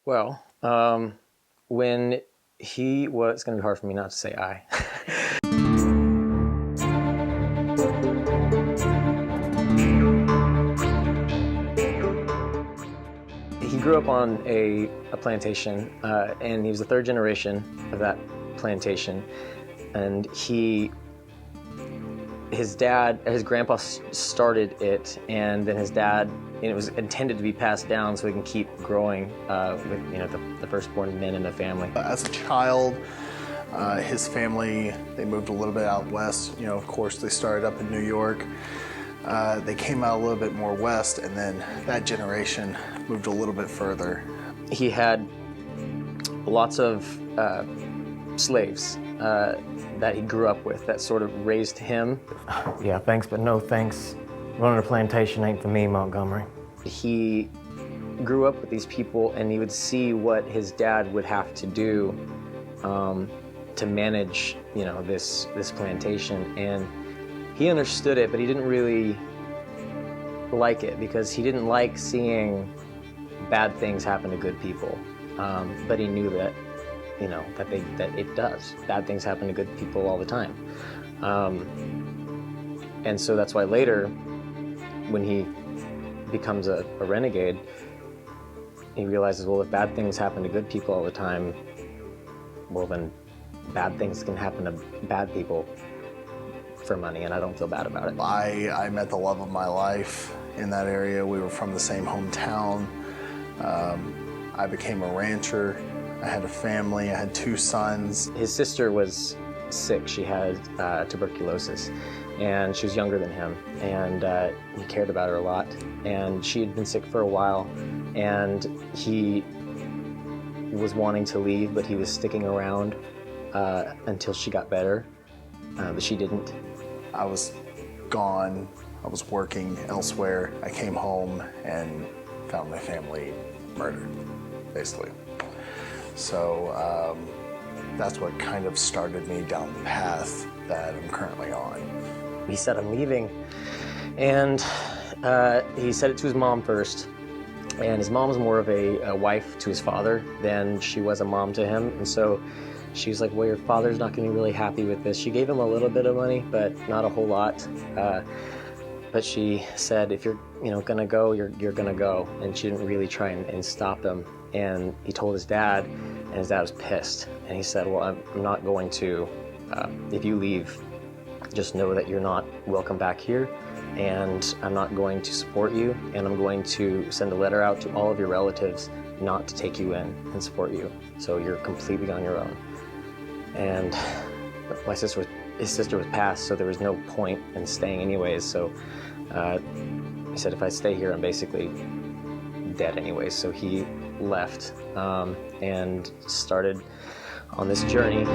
Well, when he was, it's going to be hard for me not to say I. He grew up on a plantation, and he was the third generation of that plantation. And his grandpa started it, and then his dad, and it was intended to be passed down so he can keep growing with the firstborn men in the family. As a child, his family, they moved a little bit out west. Of course, they started up in New York. They came out a little bit more west, and then that generation moved a little bit further. He had lots of slaves that he grew up with that sort of raised him. Yeah, thanks, but no thanks. Running a plantation ain't for me, Montgomery. He grew up with these people, and he would see what his dad would have to do to manage, this plantation, and he understood it, but he didn't really like it because he didn't like seeing bad things happen to good people. But he knew that, that it does. Bad things happen to good people all the time. And so that's why later, when he becomes a renegade, he realizes, well, if bad things happen to good people all the time, well, then bad things can happen to bad people for money, and I don't feel bad about it. I met the love of my life in that area. We were from the same hometown. I became a rancher. I had a family. I had 2 sons. His sister was sick. She had tuberculosis, and she was younger than him, and he cared about her a lot. And she had been sick for a while, and he was wanting to leave, but he was sticking around until she got better, but she didn't. I was gone. I was working elsewhere. I came home and found my family murdered, basically. So that's what kind of started me down the path that I'm currently on. He said, I'm leaving, and he said it to his mom first, and his mom was more of a wife to his father than she was a mom to him, and so she was like, well, your father's not going to be really happy with this. She gave him a little bit of money, but not a whole lot. But she said, if you're going to go, you're going to go. And she didn't really try and stop him. And he told his dad, and his dad was pissed. And he said, well, I'm not going to, if you leave, just know that you're not welcome back here. And I'm not going to support you. And I'm going to send a letter out to all of your relatives not to take you in and support you. So you're completely on your own. And his sister was passed, so there was no point in staying anyways. So he said, if I stay here, I'm basically dead anyways. So he left and started on this journey.